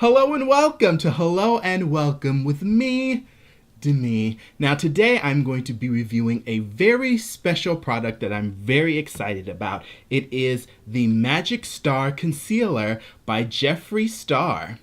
Hello and welcome to Hello and Welcome with me, Demi. Now today I'm going to be reviewing a very special product that I'm very excited about. It is the Magic Star Concealer by Jeffree Star.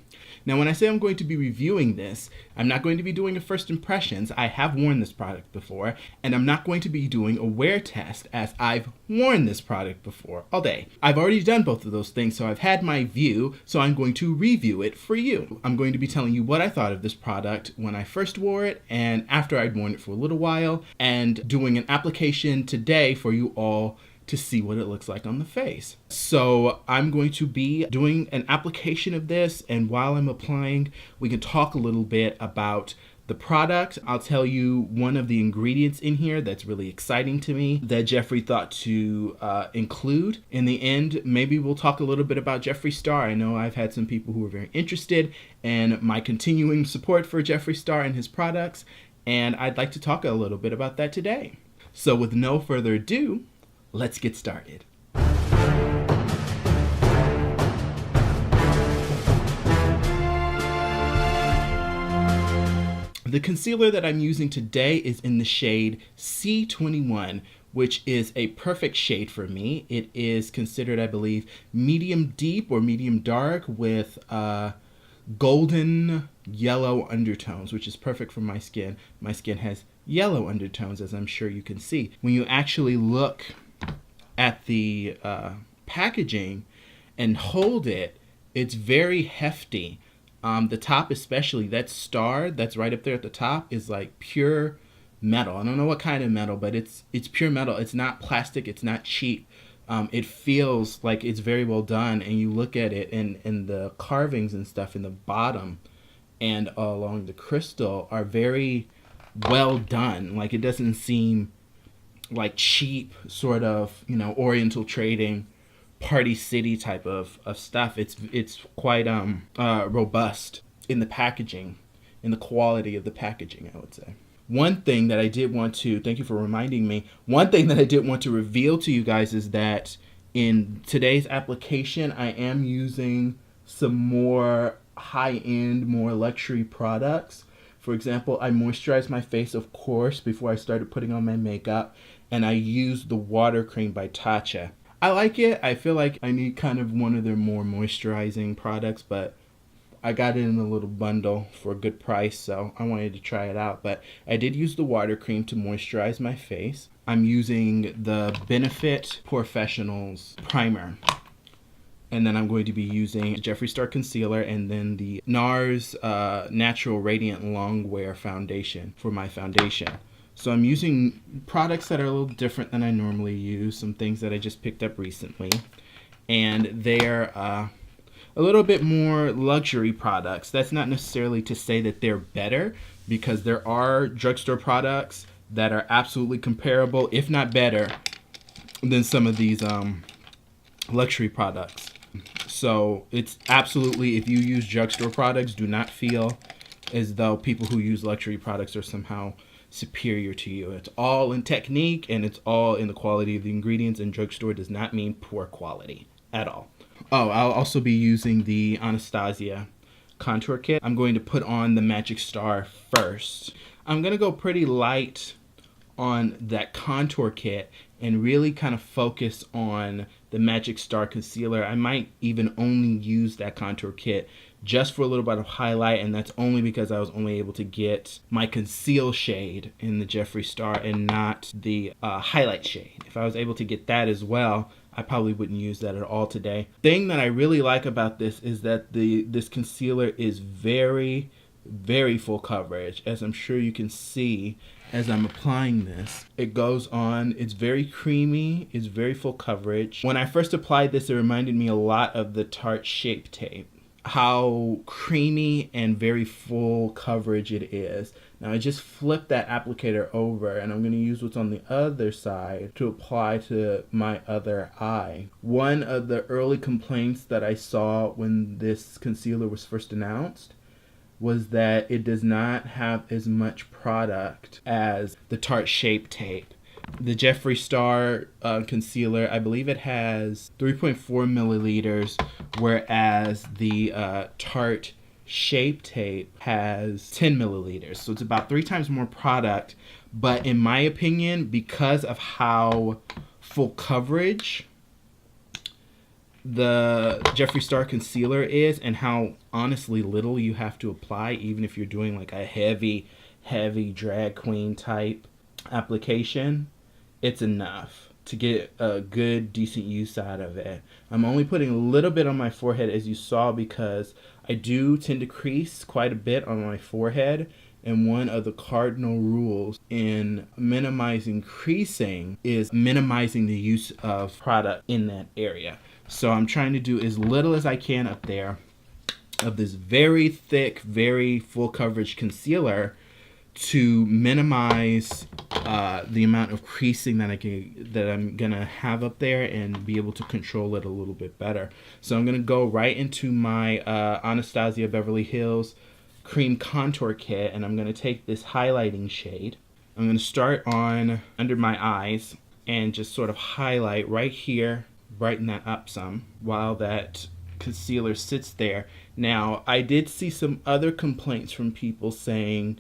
Now when I say I'm going to be reviewing this, I'm not going to be doing a first impressions. I have worn this product before, and I'm not going to be doing a wear test as I've worn this product before all day. I've already done both of those things, so I've had my view, so I'm going to review it for you. I'm going to be telling you what I thought of this product when I first wore it and after I'd worn it for a little while, and doing an application today for you all to see what it looks like on the face. So I'm going to be doing an application of this, and while I'm applying, we can talk a little bit about the product. I'll tell you one of the ingredients in here that's really exciting to me that Jeffree thought to include. In the end, maybe we'll talk a little bit about Jeffree Star. I know I've had some people who are very interested in my continuing support for Jeffree Star and his products, and I'd like to talk a little bit about that today. So with no further ado, let's get started. The concealer that I'm using today is in the shade C21, which is a perfect shade for me. It is considered, I believe, medium deep or medium dark with golden yellow undertones, which is perfect for my skin. My skin has yellow undertones, as I'm sure you can see. When you actually look at the packaging and hold it, it's very hefty. The top especially, that star that's right up there at the top is like pure metal. I don't know what kind of metal, but it's pure metal. It's not plastic, it's not cheap. It feels like it's very well done, and you look at it and the carvings and stuff in the bottom and along the crystal are very well done. Like, it doesn't seem like cheap sort of, Oriental trading party city type of stuff. It's quite robust in the packaging, in the quality of the packaging, I would say. One thing that I did want to, thank you for reminding me, one thing that I did want to reveal to you guys is that in today's application, I am using some more high-end, more luxury products. For example, I moisturized my face, of course, before I started putting on my makeup, and I used the water cream by Tatcha. I like it. I feel like I need kind of one of their more moisturizing products, but I got it in a little bundle for a good price, so I wanted to try it out. But I did use the water cream to moisturize my face. I'm using the Benefit Professionals primer. And then I'm going to be using Jeffree Star Concealer and then the NARS Natural Radiant Longwear Foundation for my foundation. So I'm using products that are a little different than I normally use, some things that I just picked up recently. And they're a little bit more luxury products. That's not necessarily to say that they're better, because there are drugstore products that are absolutely comparable, if not better, than some of these luxury products. So it's absolutely, if you use drugstore products, do not feel as though people who use luxury products are somehow superior to you. It's all in technique, and it's all in the quality of the ingredients, and drugstore does not mean poor quality at all. Oh, I'll also be using the Anastasia contour kit. I'm going to put on the Magic Star first. I'm going to go pretty light on that contour kit and really kind of focus on the Magic Star Concealer. I might even only use that contour kit just for a little bit of highlight, and that's only because I was only able to get my conceal shade in the Jeffree Star and not the highlight shade. If I was able to get that as well, I probably wouldn't use that at all today. Thing that I really like about this is that this concealer is very, very full coverage, as I'm sure you can see as I'm applying this. It goes on, it's very creamy, it's very full coverage. When I first applied this, it reminded me a lot of the Tarte Shape Tape, how creamy and very full coverage it is. Now I just flipped that applicator over, and I'm going to use what's on the other side to apply to my other eye. One of the early complaints that I saw when this concealer was first announced was that it does not have as much product as the Tarte Shape Tape. The Jeffree Star concealer, I believe it has 3.4 milliliters, whereas the Tarte Shape Tape has 10 milliliters. So it's about 3 times more product. But in my opinion, because of how full coverage the Jeffree Star concealer is and how honestly little you have to apply, even if you're doing like a heavy drag queen type application, it's enough to get a good decent use out of it. I'm only putting a little bit on my forehead, as you saw, because I do tend to crease quite a bit on my forehead, and one of the cardinal rules in minimizing creasing is minimizing the use of product in that area. So I'm trying to do as little as I can up there of this very thick, very full coverage concealer to minimize the amount of creasing that I'm gonna have up there and be able to control it a little bit better. So I'm gonna go right into my Anastasia Beverly Hills Cream Contour Kit, and I'm gonna take this highlighting shade. I'm gonna start on under my eyes and just sort of highlight right here, brighten that up some while that concealer sits there. Now, I did see some other complaints from people saying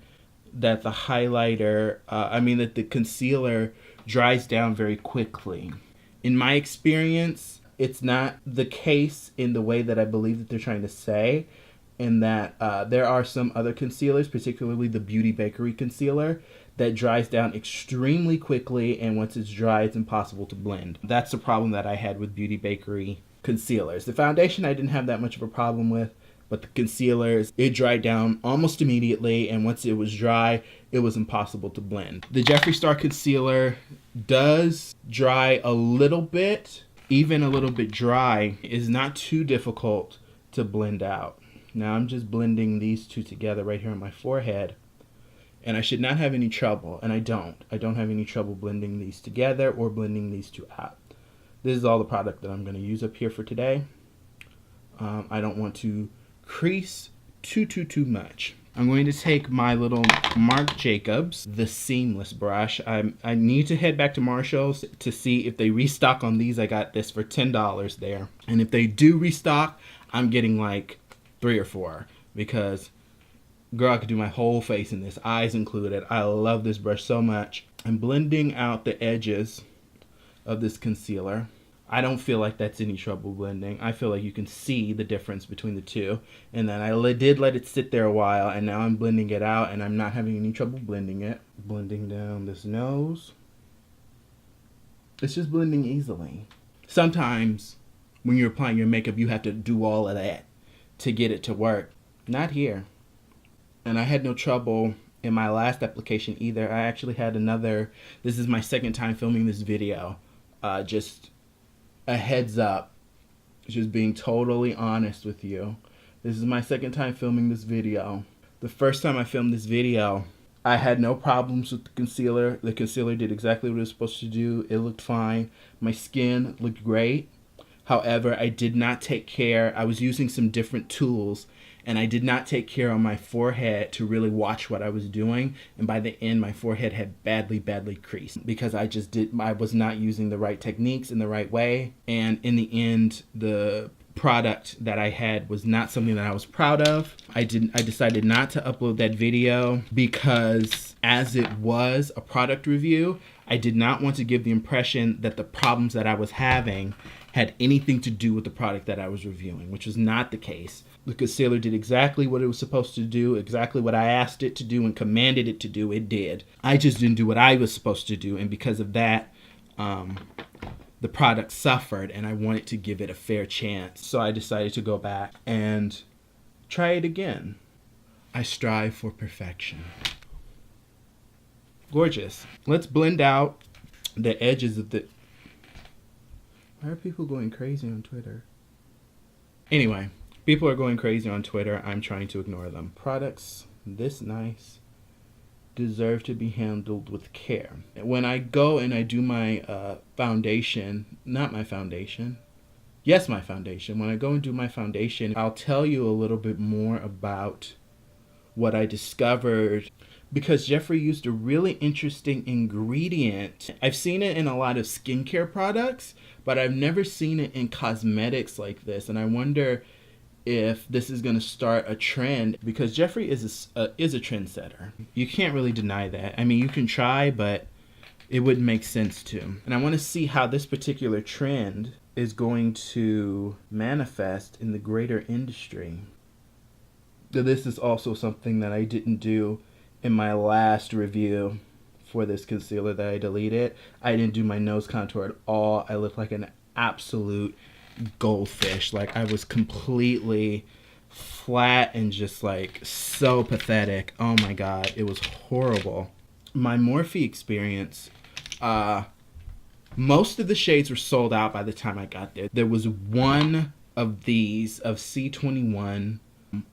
that the highlighter, that the concealer dries down very quickly. In my experience, it's not the case in the way that I believe that they're trying to say, in that there are some other concealers, particularly the Beauty Bakery concealer, that dries down extremely quickly, and once it's dry, it's impossible to blend. That's the problem that I had with Beauty Bakery concealers. The foundation I didn't have that much of a problem with, but the concealers, it dried down almost immediately, and once it was dry, it was impossible to blend. The Jeffree Star concealer does dry a little bit. Even a little bit dry is not too difficult to blend out. Now I'm just blending these two together right here on my forehead, and I should not have any trouble, and I don't. I don't have any trouble blending these together or blending these two out. This is all the product that I'm going to use up here for today. I don't want to crease too much. I'm going to take my little Marc Jacobs, the seamless brush. I need to head back to Marshall's to see if they restock on these. I got this for $10 there. And if they do restock, I'm getting like 3 or 4, because girl, I could do my whole face in this, eyes included. I love this brush so much. I'm blending out the edges of this concealer. I don't feel like that's any trouble blending. I feel like you can see the difference between the two. And then I did let it sit there a while, and now I'm blending it out, and I'm not having any trouble blending it. Blending down this nose. It's just blending easily. Sometimes when you're applying your makeup, you have to do all of that to get it to work. Not here. And I had no trouble in my last application either. I actually had this is my second time filming this video. Just a heads up, just being totally honest with you. This is my second time filming this video. The first time I filmed this video, I had no problems with the concealer. The concealer did exactly what it was supposed to do. It looked fine. My skin looked great. However, I did not take care. I was using some different tools, and I did not take care on my forehead to really watch what I was doing. And by the end, my forehead had badly creased because I was not using the right techniques in the right way. And in the end, the product that I had was not something that I was proud of. I decided not to upload that video because, as it was a product review, I did not want to give the impression that the problems that I was having had anything to do with the product that I was reviewing, which was not the case. The concealer did exactly what it was supposed to do, exactly what I asked it to do and commanded it to do. It did. I just didn't do what I was supposed to do, and because of that, the product suffered, and I wanted to give it a fair chance. So I decided to go back and try it again. I strive for perfection. Gorgeous. Let's blend out the edges of the... Why are people going crazy on Twitter? Anyway, people are going crazy on Twitter. I'm trying to ignore them. Products this nice deserve to be handled with care. When I go and I do my foundation, not my foundation, yes, my foundation. When I go and do my foundation, I'll tell you a little bit more about what I discovered, because Jeffree used a really interesting ingredient. I've seen it in a lot of skincare products, but I've never seen it in cosmetics like this. And I wonder if this is going to start a trend, because Jeffree is a trendsetter. You can't really deny that. I mean, you can try, but it wouldn't make sense to. And I want to see how this particular trend is going to manifest in the greater industry. This is also something that I didn't do in my last review for this concealer that I deleted. I didn't do my nose contour at all. I looked like an absolute goldfish. Like, I was completely flat and just like so pathetic. Oh my god, it was horrible. My Morphe experience, most of the shades were sold out by the time I got there. There was one of these of C21.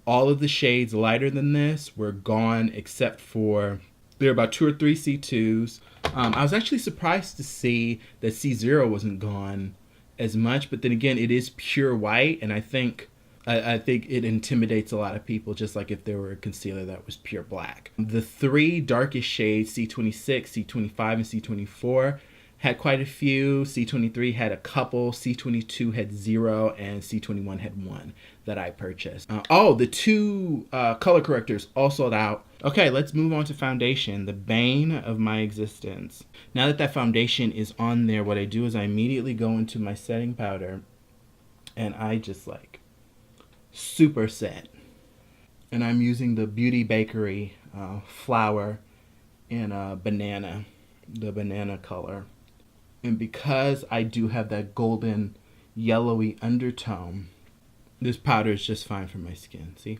All of the shades lighter than this were gone except for, there were about 2 or 3 C2s. I was actually surprised to see that C0 wasn't gone as much, but then again, it is pure white, and I think it intimidates a lot of people, just like if there were a concealer that was pure black. The 3 darkest shades, C26, C25, and C24, had quite a few. C23 had a couple, C22 had 0, and C21 had 1 that I purchased. The 2 color correctors all sold out. Okay, let's move on to foundation, the bane of my existence. Now that foundation is on there, what I do is I immediately go into my setting powder, and I just like super set. And I'm using the Beauty Bakery flower in banana, the banana color. And because I do have that golden yellowy undertone, this powder is just fine for my skin, see?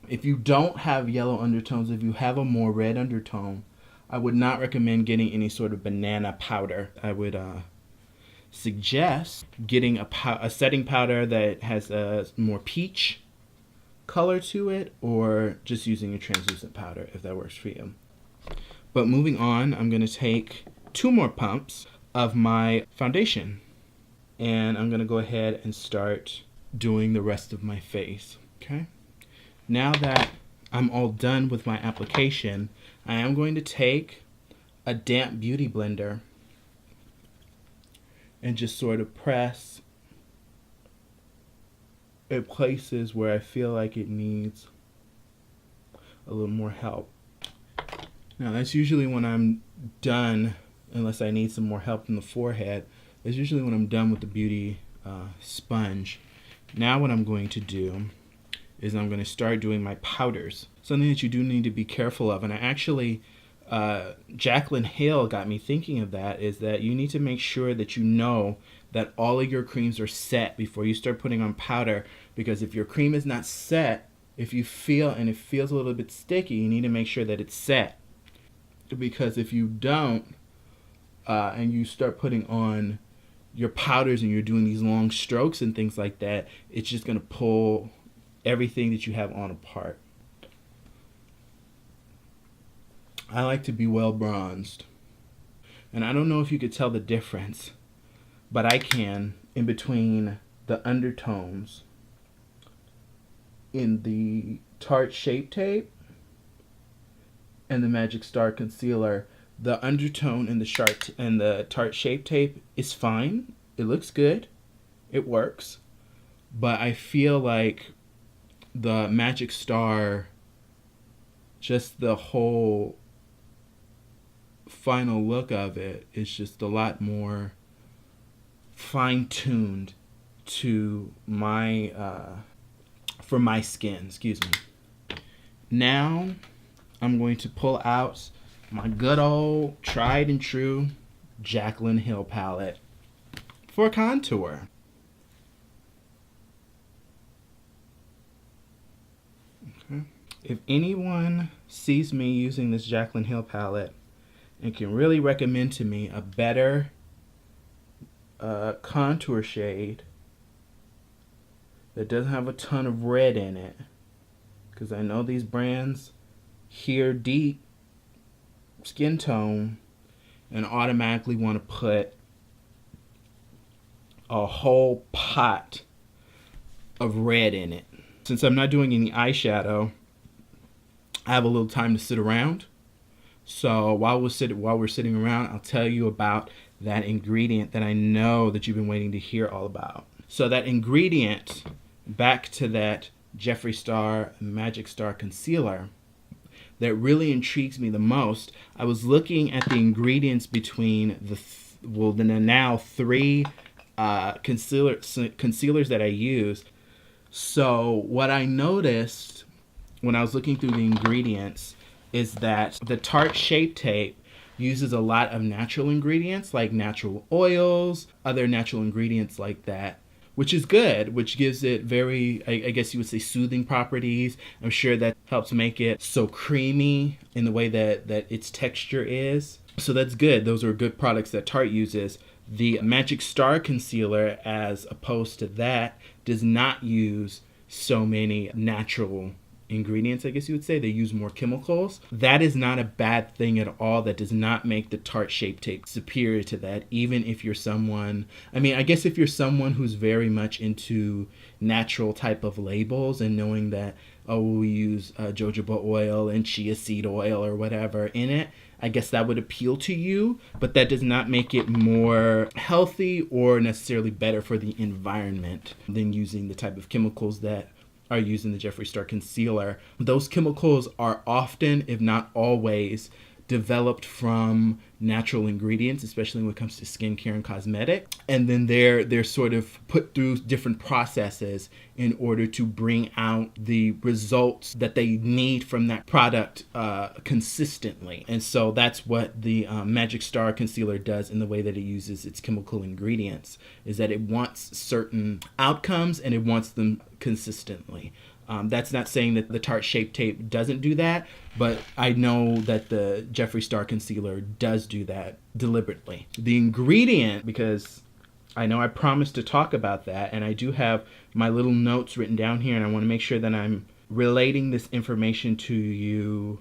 If you don't have yellow undertones, if you have a more red undertone, I would not recommend getting any sort of banana powder. I would suggest getting a setting powder that has a more peach color to it, or just using a translucent powder if that works for you. But moving on, I'm going to take 2 more pumps of my foundation, and I'm going to go ahead and start doing the rest of my face. Okay, now that I'm all done with my application, I am going to take a damp beauty blender and just sort of press at places where I feel like it needs a little more help. Now that's usually when I'm done, unless I need some more help in the forehead. That's usually when I'm done with the beauty sponge. Now what I'm going to do is I'm going to start doing my powders. Something that you do need to be careful of, and I actually, Jaclyn Hill got me thinking of that, is that you need to make sure that you know that all of your creams are set before you start putting on powder, because if your cream is not set, if you feel, and it feels a little bit sticky, you need to make sure that it's set. Because if you don't, and you start putting on your powders and you're doing these long strokes and things like that, it's just going to pull everything that you have on apart. I like to be well bronzed, and I don't know if you could tell the difference, but I can, in between the undertones in the Tarte Shape Tape and the Magic Star Concealer. The undertone in the Tarte Shape Tape is fine. It looks good. It works. But I feel like the Magic Star, just the whole final look of it is just a lot more fine-tuned to my for my skin, excuse me. Now I'm going to pull out my good old tried and true Jaclyn Hill palette for contour. Okay. If anyone sees me using this Jaclyn Hill palette and can really recommend to me a better contour shade that doesn't have a ton of red in it, because I know these brands hear deep skin tone and automatically want to put a whole pot of red in it. Since I'm not doing any eyeshadow, I have a little time to sit around. So while we're sitting around, I'll tell you about that ingredient that I know that you've been waiting to hear all about. So that ingredient, back to that Jeffree Star Magic Star Concealer that really intrigues me the most. I was looking at the ingredients between the now three concealers that I use. So what I noticed when I was looking through the ingredients is that the Tarte Shape Tape uses a lot of natural ingredients like natural oils, other natural ingredients like that, which is good, which gives it very, I guess you would say, soothing properties. I'm sure that helps make it so creamy in the way that its texture is. So that's good. Those are good products that Tarte uses. The Magic Star Concealer, as opposed to that, does not use so many natural ingredients, I guess you would say. They use more chemicals. That is not a bad thing at all. That does not make the Tarte Shape Tape superior to that, even if you're someone, I mean, I guess if you're someone who's very much into natural type of labels and knowing that, oh, we use jojoba oil and chia seed oil or whatever in it, I guess that would appeal to you, but that does not make it more healthy or necessarily better for the environment than using the type of chemicals that are used in the Jeffree Star Concealer. Those chemicals are often, if not always, developed from natural ingredients, especially when it comes to skincare and cosmetics. And then they're sort of put through different processes in order to bring out the results that they need from that product consistently. And so that's what the Magic Star Concealer does in the way that it uses its chemical ingredients, is that it wants certain outcomes and it wants them consistently. That's not saying that the Tarte Shape Tape doesn't do that, but I know that the Jeffree Star Concealer does do that deliberately. The ingredient, because I know I promised to talk about that, and I do have my little notes written down here, and I want to make sure that I'm relating this information to you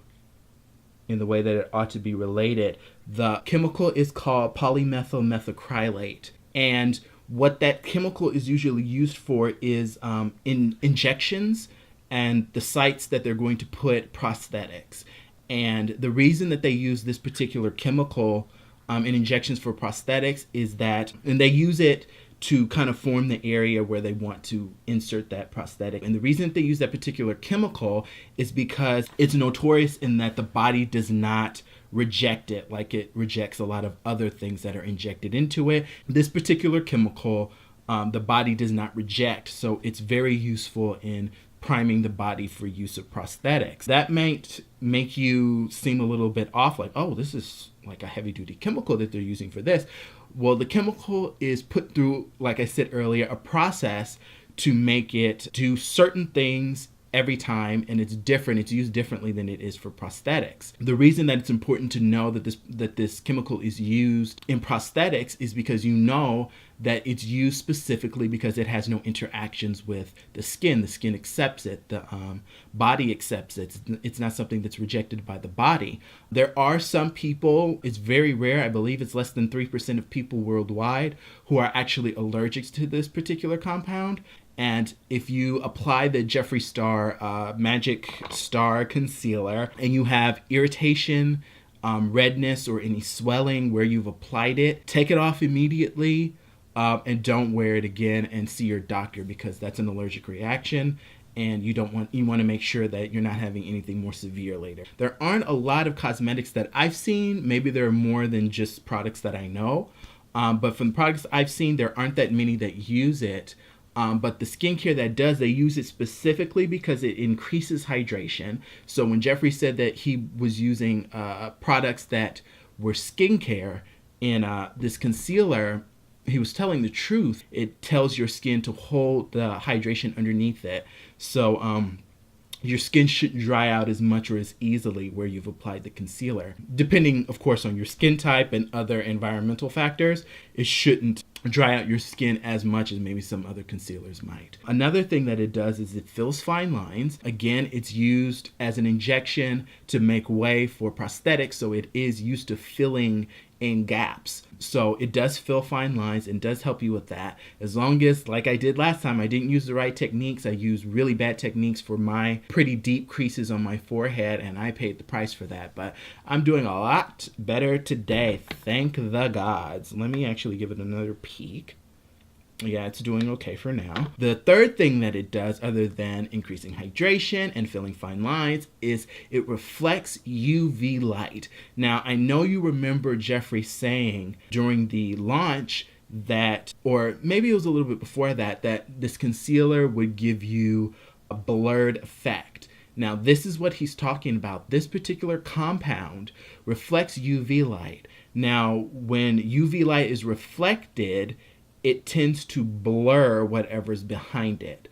in the way that it ought to be related. The chemical is called polymethyl methacrylate, and what that chemical is usually used for is in injections and the sites that they're going to put prosthetics. And the reason that they use this particular chemical in injections for prosthetics is that, and they use it to kind of form the area where they want to insert that prosthetic. And the reason that they use that particular chemical is because it's notorious in that the body does not reject it like it rejects a lot of other things that are injected into it. This particular chemical, the body does not reject, so it's very useful in priming the body for use of prosthetics. That might make you seem a little bit off, like, oh, this is like a heavy duty chemical that they're using for this. Well, the chemical is put through, like I said earlier, a process to make it do certain things every time, and it's different. It's used differently than it is for prosthetics. The reason that it's important to know that this chemical is used in prosthetics is because you know that it's used specifically because it has no interactions with the skin. The skin accepts it. The body accepts it. It's not something that's rejected by the body. There are some people, it's very rare, I believe it's less than 3% of people worldwide who are actually allergic to this particular compound. And if you apply the Jeffree Star Magic Star Concealer and you have irritation, redness, or any swelling where you've applied it, take it off immediately and don't wear it again, and see your doctor, because that's an allergic reaction. And you want to make sure that you're not having anything more severe later. There aren't a lot of cosmetics that I've seen. Maybe there are more than just products that I know. But from the products I've seen, there aren't that many that use it. But the skincare that does, they use it specifically because it increases hydration. So when Jeffree said that he was using products that were skincare in this concealer, he was telling the truth. It tells your skin to hold the hydration underneath it. So your skin shouldn't dry out as much or as easily where you've applied the concealer. Depending, of course, on your skin type and other environmental factors, it shouldn't dry out your skin as much as maybe some other concealers might. Another thing that it does is it fills fine lines. Again, it's used as an injection to make way for prosthetics, so it is used to filling in gaps. So it does fill fine lines and does help you with that. As long as, like I did last time, I didn't use the right techniques. I used really bad techniques for my pretty deep creases on my forehead, and I paid the price for that. But I'm doing a lot better today. Thank the gods. Let me actually give it another peek. Yeah, it's doing okay for now. The third thing that it does, other than increasing hydration and filling fine lines, is it reflects UV light. Now, I know you remember Jeffree saying during the launch that, or maybe it was a little bit before that, that this concealer would give you a blurred effect. Now, this is what he's talking about. This particular compound reflects UV light. Now, when UV light is reflected, it tends to blur whatever's behind it,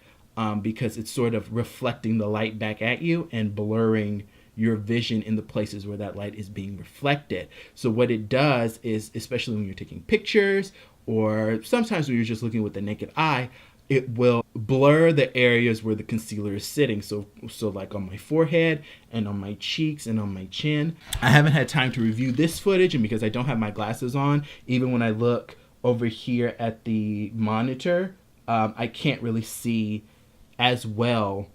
because it's sort of reflecting the light back at you and blurring your vision in the places where that light is being reflected. So what it does is, especially when you're taking pictures or sometimes when you're just looking with the naked eye, it will blur the areas where the concealer is sitting. So like on my forehead and on my cheeks and on my chin. I haven't had time to review this footage, and because I don't have my glasses on, even when I look over here at the monitor, I can't really see as well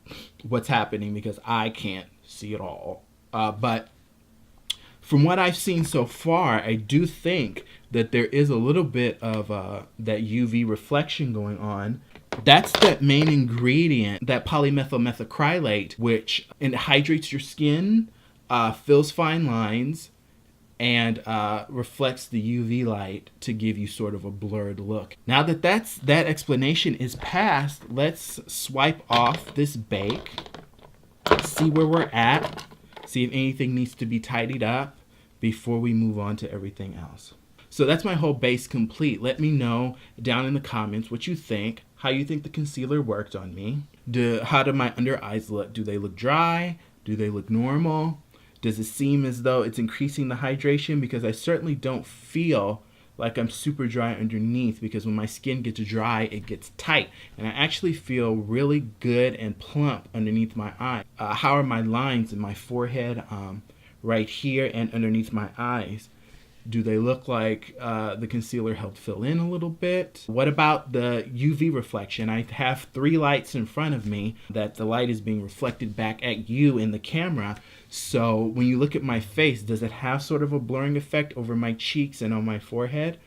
what's happening because I can't see it all. But from what I've seen so far, I do think that there is a little bit of that UV reflection going on. That's that main ingredient, that polymethyl methacrylate, which hydrates your skin, fills fine lines, and reflects the UV light to give you sort of a blurred look. Now that that explanation is past, let's swipe off this bake, see where we're at, see if anything needs to be tidied up before we move on to everything else. So that's my whole base complete. Let me know down in the comments what you think, how you think the concealer worked on me. How do my under eyes look? Do they look dry? Do they look normal? Does it seem as though it's increasing the hydration? Because I certainly don't feel like I'm super dry underneath, because when my skin gets dry, it gets tight. And I actually feel really good and plump underneath my eye. How are my lines in my forehead, right here and underneath my eyes? Do they look like the concealer helped fill in a little bit? What about the UV reflection? I have 3 lights in front of me that the light is being reflected back at you in the camera. So when you look at my face, does it have sort of a blurring effect over my cheeks and on my forehead?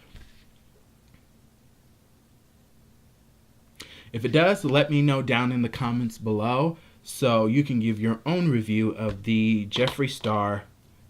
If it does, let me know down in the comments below so you can give your own review of the Jeffree Star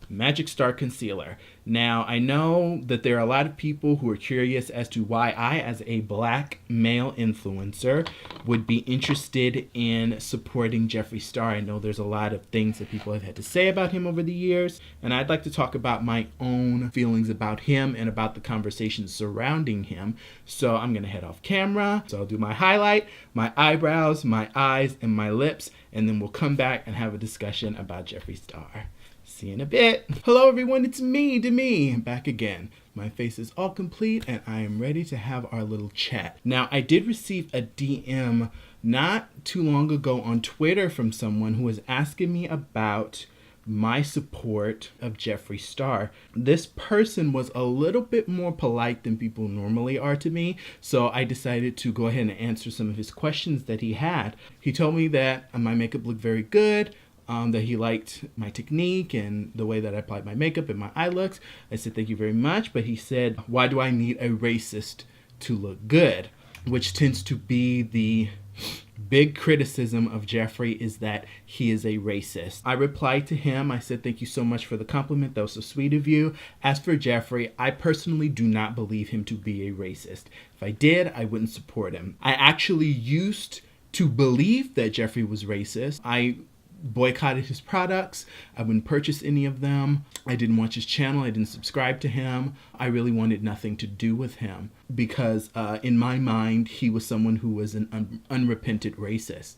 Magic Star Concealer. Now, I know that there are a lot of people who are curious as to why I, as a black male influencer, would be interested in supporting Jeffree Star. I know there's a lot of things that people have had to say about him over the years, and I'd like to talk about my own feelings about him and about the conversations surrounding him. So I'm going to head off camera. So I'll do my highlight, my eyebrows, my eyes, and my lips, and then we'll come back and have a discussion about Jeffree Star. See you in a bit. Hello everyone, it's me, Demi, back again. My face is all complete and I am ready to have our little chat. Now, I did receive a DM not too long ago on Twitter from someone who was asking me about my support of Jeffree Star. This person was a little bit more polite than people normally are to me, so I decided to go ahead and answer some of his questions that he had. He told me that my makeup looked very good, that he liked my technique and the way that I applied my makeup and my eye looks. I said, thank you very much. But he said, why do I need a racist to look good? Which tends to be the big criticism of Jeffree, is that he is a racist. I replied to him. I said, thank you so much for the compliment. That was so sweet of you. As for Jeffree, I personally do not believe him to be a racist. If I did, I wouldn't support him. I actually used to believe that Jeffree was racist. I boycotted his products. I wouldn't purchase any of them. I didn't watch his channel. I didn't subscribe to him. I really wanted nothing to do with him because in my mind, he was someone who was an unrepentant racist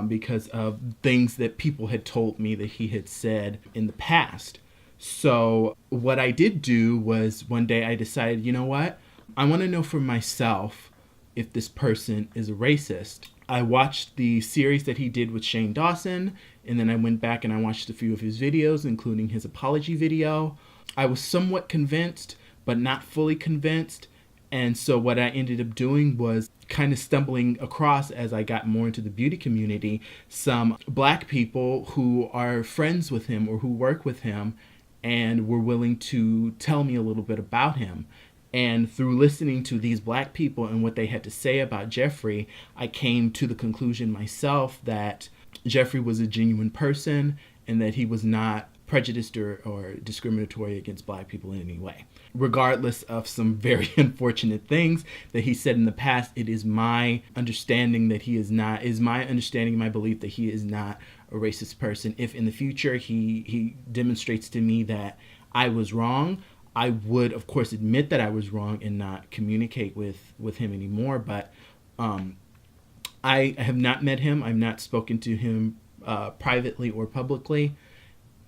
because of things that people had told me that he had said in the past. So what I did do was one day I decided, you know what? I want to know for myself if this person is a racist. I watched the series that he did with Shane Dawson, and then I went back and I watched a few of his videos, including his apology video. I was somewhat convinced, but not fully convinced. And so what I ended up doing was kind of stumbling across, as I got more into the beauty community, some black people who are friends with him or who work with him and were willing to tell me a little bit about him. And through listening to these black people and what they had to say about Jeffree, I came to the conclusion myself that Jeffree was a genuine person and that he was not prejudiced or discriminatory against black people in any way. Regardless of some very unfortunate things that he said in the past, it is my understanding that he is not, is my understanding, my belief that he is not a racist person. If in the future he demonstrates to me that I was wrong, I would, of course, admit that I was wrong and not communicate with him anymore. But I have not met him. I've not spoken to him privately or publicly.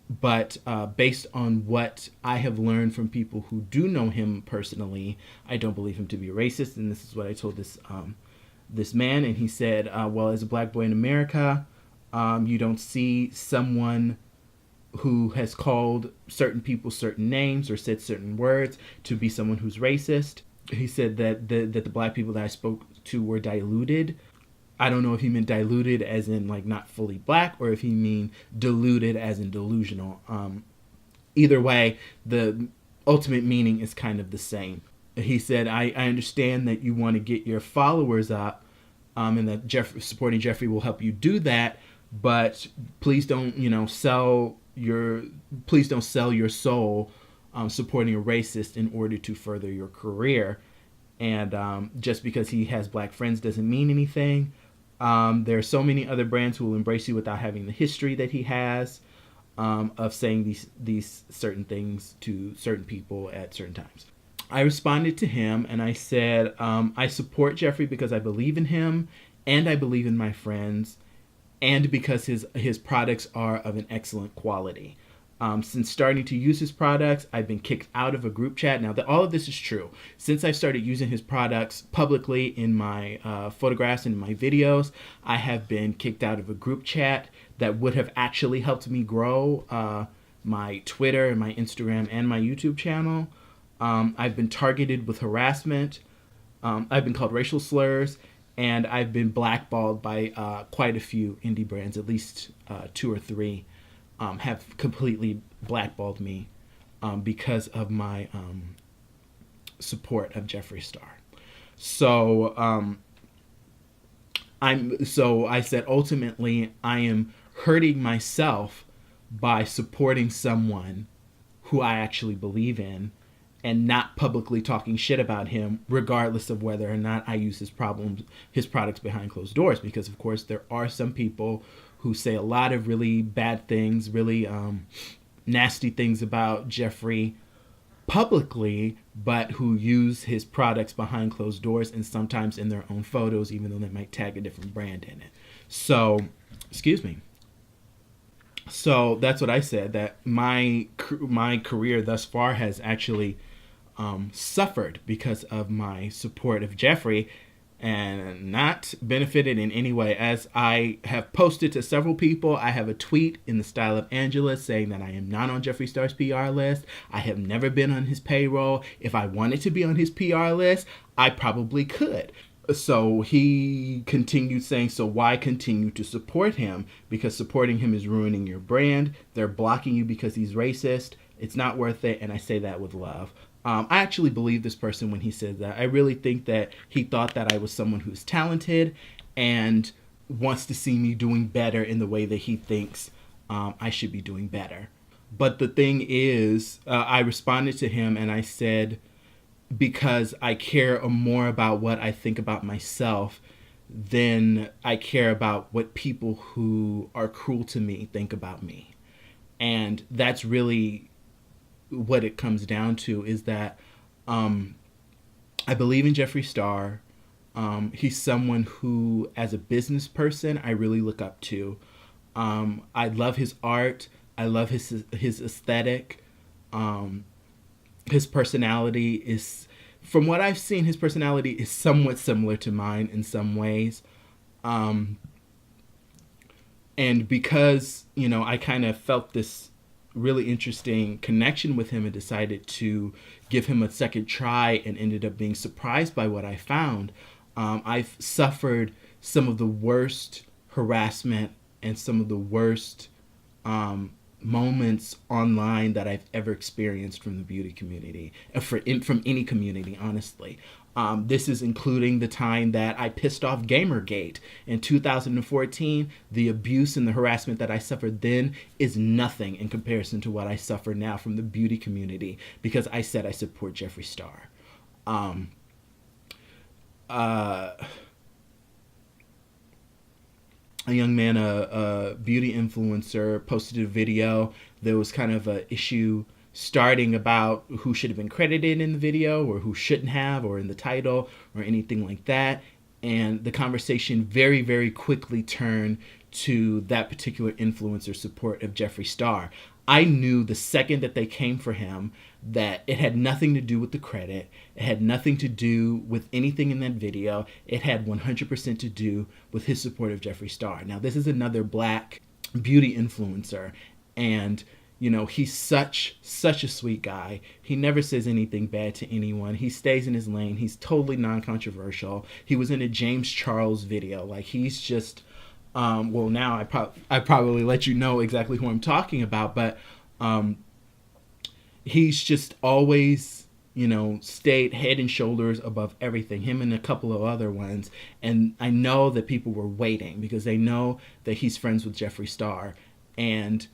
But based on what I have learned from people who do know him personally, I don't believe him to be a racist. And this is what I told this man. And he said, well, as a black boy in America, you don't see someone who has called certain people certain names or said certain words to be someone who's racist. He said that the black people that I spoke to were diluted. I don't know if he meant diluted as in like not fully black or if he mean diluted as in delusional. Either way, the ultimate meaning is kind of the same. He said, I understand that you want to get your followers up and that supporting Jeffree will help you do that, but please don't, sell your soul supporting a racist in order to further your career. And just because he has black friends doesn't mean anything. There are so many other brands who will embrace you without having the history that he has of saying these certain things to certain people at certain times. I responded to him and I said, I support Jeffree because I believe in him and I believe in my friends and because his products are of an excellent quality. Since starting to use his products, I've been kicked out of a group chat. Now, all of this is true. Since I started using his products publicly in my photographs and in my videos, I have been kicked out of a group chat that would have actually helped me grow my Twitter and my Instagram and my YouTube channel. I've been targeted with harassment. I've been called racial slurs. And I've been blackballed by quite a few indie brands, at least 2 or 3. Have completely blackballed me because of my support of Jeffree Star. So I said ultimately I am hurting myself by supporting someone who I actually believe in and not publicly talking shit about him, regardless of whether or not I use his products behind closed doors. Because of course there are some people who say a lot of really bad things, really nasty things about Jeffree publicly, but who use his products behind closed doors and sometimes in their own photos, even though they might tag a different brand in it. So, excuse me. So that's what I said, that my career thus far has actually suffered because of my support of Jeffree and not benefited in any way. As I have posted to several people, I have a tweet in the style of Angela saying that I am not on Jeffree Star's PR list. I have never been on his payroll. If I wanted to be on his PR list, I probably could. So he continued saying, so why continue to support him? Because supporting him is ruining your brand. They're blocking you because he's racist. It's not worth it. And I say that with love. I actually believe this person when he said that. I really think that he thought that I was someone who's talented and wants to see me doing better in the way that he thinks I should be doing better. But the thing is, I responded to him and I said, because I care more about what I think about myself than I care about what people who are cruel to me think about me. And that's really what it comes down to, is that I believe in Jeffree Star. He's someone who, as a business person, I really look up to. I love his art. I love his aesthetic. His personality is, from what I've seen, his personality is somewhat similar to mine in some ways. And because, I kind of felt this really interesting connection with him and decided to give him a second try and ended up being surprised by what I found, I've suffered some of the worst harassment and some of the worst moments online that I've ever experienced from the beauty community, from any community, honestly. This is including the time that I pissed off Gamergate in 2014. The abuse and the harassment that I suffered then is nothing in comparison to what I suffer now from the beauty community because I said I support Jeffree Star. A young man, a beauty influencer, posted a video. There was kind of a issue starting about who should have been credited in the video or who shouldn't have, or in the title or anything like that. And the conversation very, very quickly turned to that particular influencer's support of Jeffree Star. I knew the second that they came for him that it had nothing to do with the credit. It had nothing to do with anything in that video. It had 100% to do with his support of Jeffree Star. Now, this is another black beauty influencer, and you know, he's such a sweet guy. He never says anything bad to anyone. He stays in his lane. He's totally non-controversial. He was in a James Charles video. Like, he's just well, now I probably let you know exactly who I'm talking about, but he's just always, you know, stayed head and shoulders above everything, him and a couple of other ones. And I know that people were waiting because they know that he's friends with Jeffree Star. And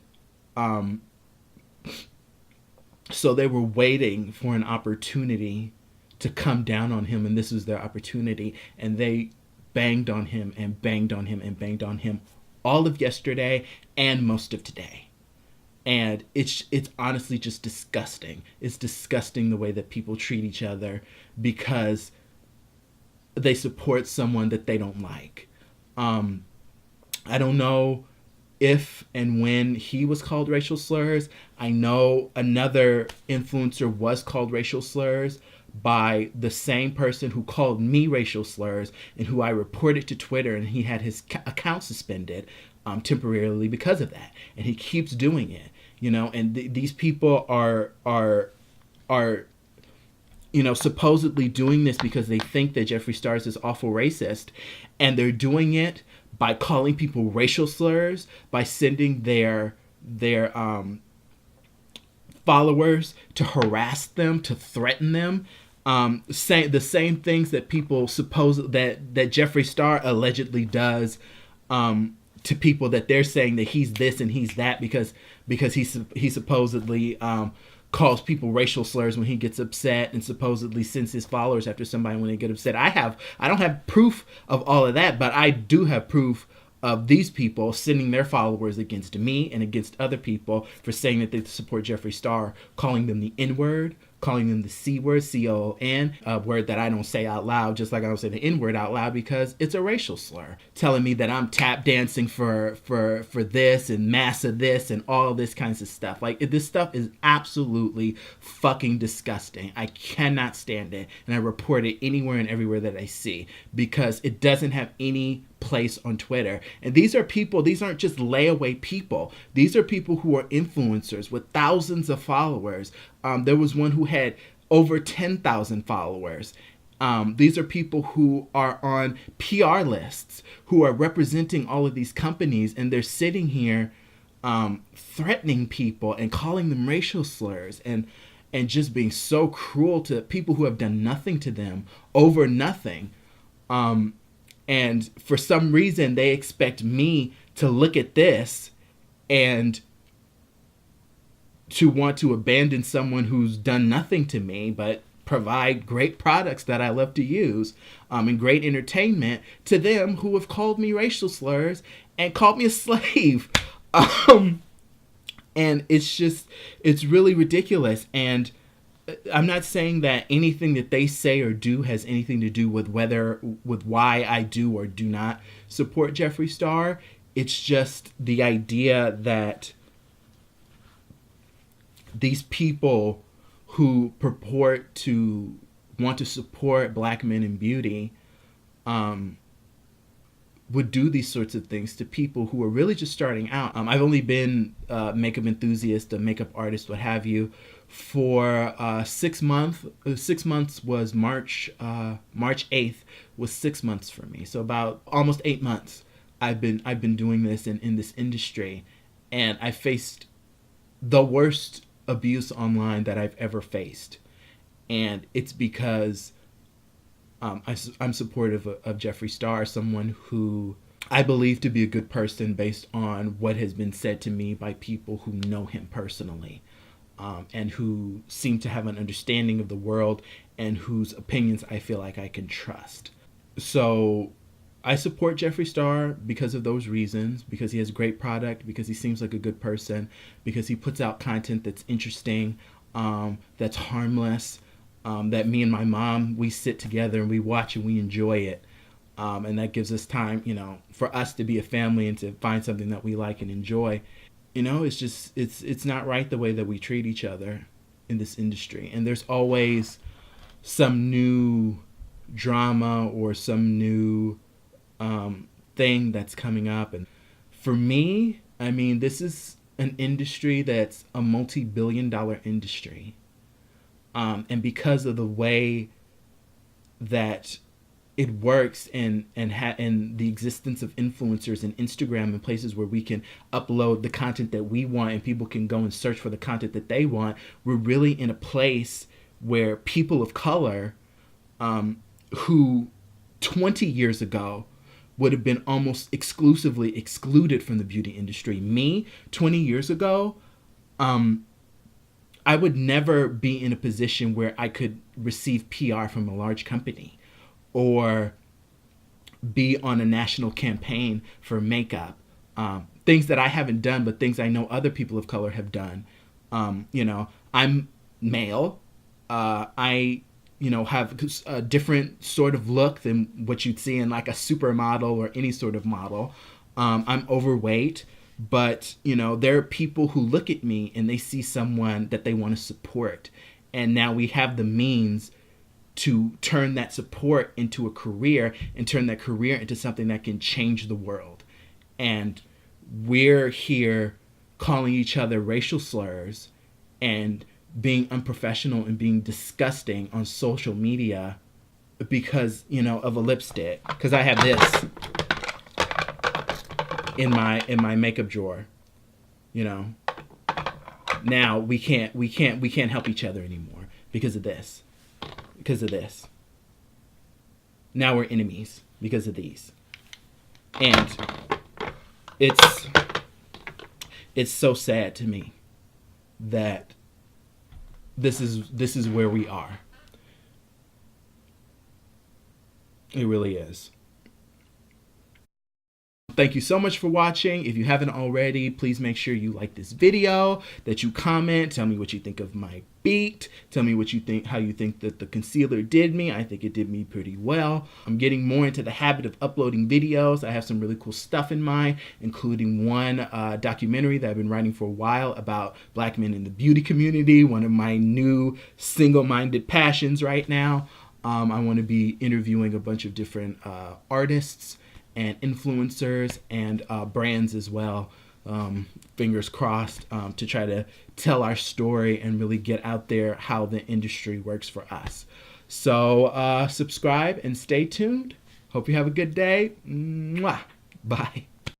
so they were waiting for an opportunity to come down on him, and this was their opportunity. And they banged on him and banged on him and banged on him all of yesterday and most of today. And it's honestly just disgusting. It's disgusting the way that people treat each other because they support someone that they don't like. I don't know if and when he was called racial slurs. I know another influencer was called racial slurs by the same person who called me racial slurs and who I reported to Twitter, and he had his account suspended temporarily because of that. And he keeps doing it, you know, and these people are, you know, supposedly doing this because they think that Jeffree Star is this awful racist, and they're doing it by calling people racial slurs, by sending their followers to harass them, to threaten them, saying the same things that people suppose that Jeffree Star allegedly does to people that they're saying that he's this and he's that because he supposedly calls people racial slurs when he gets upset, and supposedly sends his followers after somebody when they get upset. I don't have proof of all of that, but I do have proof of these people sending their followers against me and against other people for saying that they support Jeffree Star, calling them the N-word, calling them the C-word, C-O-N, a word that I don't say out loud, just like I don't say the N-word out loud because it's a racial slur. Telling me that I'm tap dancing for this and massa this and all this kinds of stuff. Like, this stuff is absolutely fucking disgusting. I cannot stand it. And I report it anywhere and everywhere that I see because it doesn't have any place on Twitter. And these are people, these aren't just layaway people. These are people who are influencers with thousands of followers. There was one who had over 10,000 followers. These are people who are on PR lists, who are representing all of these companies, and they're sitting here threatening people and calling them racial slurs and just being so cruel to people who have done nothing to them over nothing. And for some reason, they expect me to look at this and to want to abandon someone who's done nothing to me but provide great products that I love to use and great entertainment to them who have called me racial slurs and called me a slave. And it's really ridiculous. And I'm not saying that anything that they say or do has anything to do with why I do or do not support Jeffree Star. It's just the idea that these people who purport to want to support black men in beauty would do these sorts of things to people who are really just starting out. I've only been a makeup enthusiast, a makeup artist, what have you, for 6 months. 6 months was March 8th was 6 months for me. So about almost 8 months I've been doing this in this industry, and I faced the worst abuse online that I've ever faced. And it's because I'm supportive of Jeffree Star, someone who I believe to be a good person based on what has been said to me by people who know him personally, and who seem to have an understanding of the world and whose opinions I feel like I can trust. So I support Jeffree Star because of those reasons, because he has great product, because he seems like a good person, because he puts out content that's interesting, that's harmless, that me and my mom, we sit together and we watch and we enjoy it. And that gives us time, for us to be a family and to find something that we like and enjoy. It's just, it's not right the way that we treat each other in this industry. And there's always some new drama or some new thing that's coming up. And for me, I mean, this is an industry that's a multi-billion-dollar industry. And because of the way that it works, and the existence of influencers and Instagram and places where we can upload the content that we want and people can go and search for the content that they want, we're really in a place where people of color, who 20 years ago would have been almost exclusively excluded from the beauty industry. Me, 20 years ago, I would never be in a position where I could receive PR from a large company or be on a national campaign for makeup. Things that I haven't done, but things I know other people of color have done. I'm male. I have a different sort of look than what you'd see in like a supermodel or any sort of model. I'm overweight, but there are people who look at me and they see someone that they want to support. And now we have the means to turn that support into a career and turn that career into something that can change the world. And we're here calling each other racial slurs and being unprofessional and being disgusting on social media because, of a lipstick. Because I have this in my makeup drawer. Now we can't help each other anymore because of this. Now we're enemies because of these. And it's so sad to me that this is where we are. It really is. Thank you so much for watching. If you haven't already, please make sure you like this video, that you comment, tell me what you think of my beat, tell me what you think, how you think that the concealer did me. I think it did me pretty well. I'm getting more into the habit of uploading videos. I have some really cool stuff in mind, including one documentary that I've been writing for a while about Black men in the beauty community, one of my new single-minded passions right now. I want to be interviewing a bunch of different artists and influencers and brands as well, fingers crossed, to try to tell our story and really get out there how the industry works for us. So subscribe and stay tuned. Hope you have a good day. Mwah. Bye.